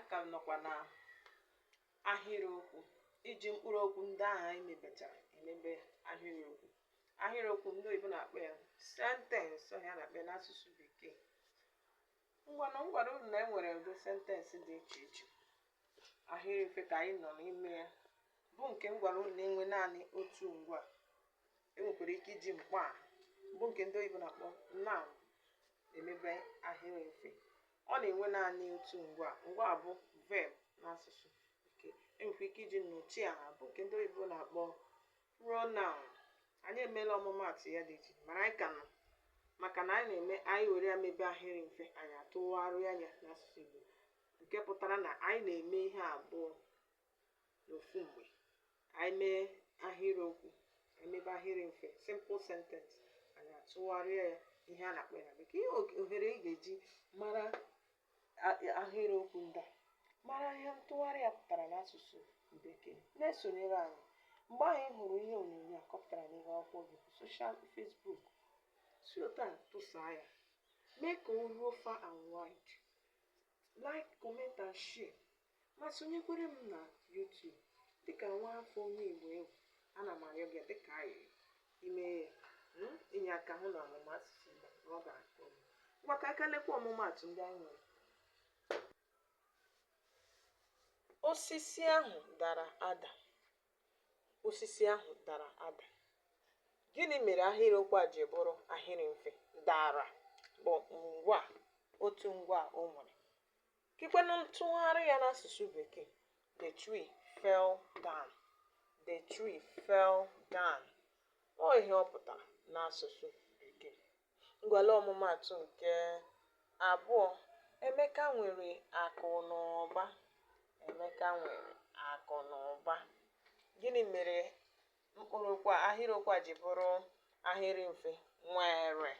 aka m nọkwa na ahịrịokwu iji mkpụrụ okwu ndị ahụ anyị mebechara emebe ahịrịokwu. Ahịrịokwu ndị oyibo na-akpọ ya sentence, ọhịa na-akpọ n'asụsụ bekee. Ngwanụ m gwara unu na enwere ụdị sentensị dị iche iche. Ahịrịokwu ka anyị nọ n'ime ya bụ nke m gwara unu na-enwe naanị otu ngwa. Enwekwara ike iji mkpọaha bụ nke ndị oyibo na-akpọ noun emebe ahịrịokwu. Ọ na-enwe naanị otu ngwa. Ngwa bụ verb n'asụsụ bekee. Enwekwara ike iji nnọchiaha bụ nke ndị oyibo na-akpọ pronoun. Anyị emeela ọmụmaatụ ya dị iche mana anyị ka nọ maka na anyị were ya mebe ahịrịokwu, anyị atụgharịa ya n'asụsụ Igbo, nke pụtara na anyị na-eme ihe abụọ n'ofu mgbe. Anyị mee ahịrịokwu, anyị mebe ahịrịokwu simple sentence, anyị atụgharịa ya ihe a na-akpọ ya bekee. Ihe ohere ị ga-eji mara ahịrịokwu ndị a, mara ihe ntụgharị ya pụtara n'asụsụ bekee, na-esonyere anyị. Mgbe anyị hụrụ ihe onyonyo a kọpụtara n'ihu akwụkwọ gị soshal Facebook, si otu a tụsaa ya, mee ka o ruo far and wide, like, comment and share, ma sonyekwere m na YouTube dịka nwaafọ onye Igbo egwu. Ana m arịọ gị dịka anyị ime ya inye aka hụ na ọmụmụ asụsụ Igbo ọ ga-akọ m. Ngwa ka aka lekwa ọmụmaatụ ndị anyị nwere. Osisi ahụ dara ada. Osisi ahụ dara ada. Gịnị mere ahịrịokwu a ji bụrụ ahịrịokwu? Dara bụ ngwa, otu ngwa o nwere. Kikwenụ ntụgharị ya n'asụsụ bekee. The tree fell down. The tree fell down. Ọ ihe ọ pụtara n'asụsụ bekee. Ngwale ọmụmaatụ nke abụọ. Emeka nwere akụ na ụba. Emeka nwere akụ na ụba. Gịnị mere mkpụrụ okwu ahịrịokwu a ji bụrụ ahịrịokwu? Nwere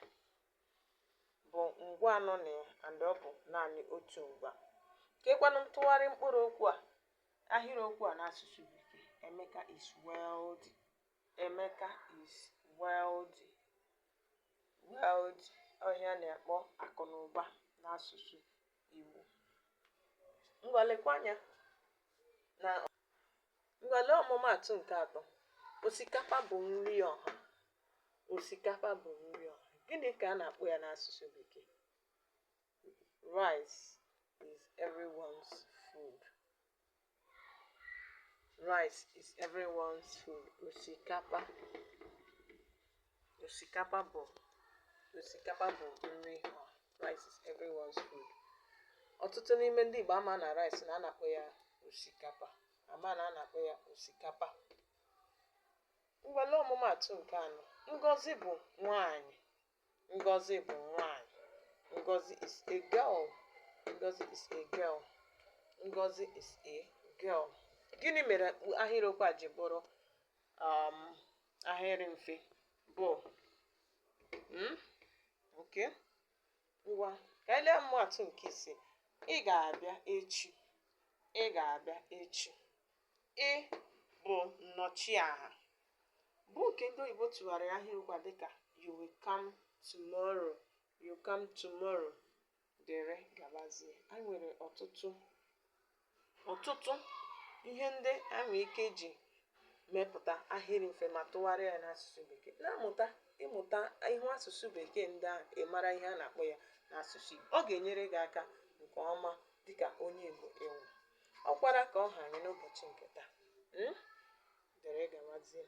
bụ ngwa anọ na ya and ọ bụ naanị otu ngwa. Kekwanụ ntụgharị mkpụrụ okwu a ahịrịokwu a n'asụsụ bekee. Emeka is wealthy. Emeka is wealthy. Wealthy ọhịa na-akpọ akụ na ụba n'asụsụ Igbo. Ngwalekwa anya na ngwale ọmụmaatụ nke atọ. Osikapa bụ nri ọha. Osikapa bụ nri ọha. Gịnị ka a na-akpọ ya n'asụsụ bekee? Rice is everyone's food. Rice is everyone's food. Osikapa bụ nri ọha. Rice is everyone's food. Ọtụtụ n'ime ndị Igbo ama na rice na a na-akpọ ya osikapa. Ama na a na-akpọ ya osikapa. Ngwale ọmụmaatụ nke anọ. Ngozi bụ nwanyị. Ngozi bụ nwanyị. Ngozi is a girl. Ngozi is a girl. Ngozi is a girl. Gịnị mere ahịrịokwu a ji bụrụ ahịrịokwu? Bụ okay. Ngwa ka anyị lee ọmụmaatụ nke ise. Ị ga-abịa echi. Ị ga-abịa echi. Ị bụ nnọchiaha bụ nke ndị oyibo tụgharịrị ahịrịokwu a dịka you will come tomorrow. You come tomorrow. Dere gabazie. Anyị nwere ọtụtụ ihe ndị a nwere ike iji mepụta ahịrịokwu ma tụgharịa ya n'asụsụ bekee. Na-amụta ịmụta ihu asụsụ bekee ndị ahụ, ịmara ihe a na-akpọ ya n'asụsụ Igbo. Ọ ga-enyere gị aka nke ọma dịka onye Igbo ewu. Ọkwara ka ọ ha anyị n'ụbọchị nke taa. Dere gabazie.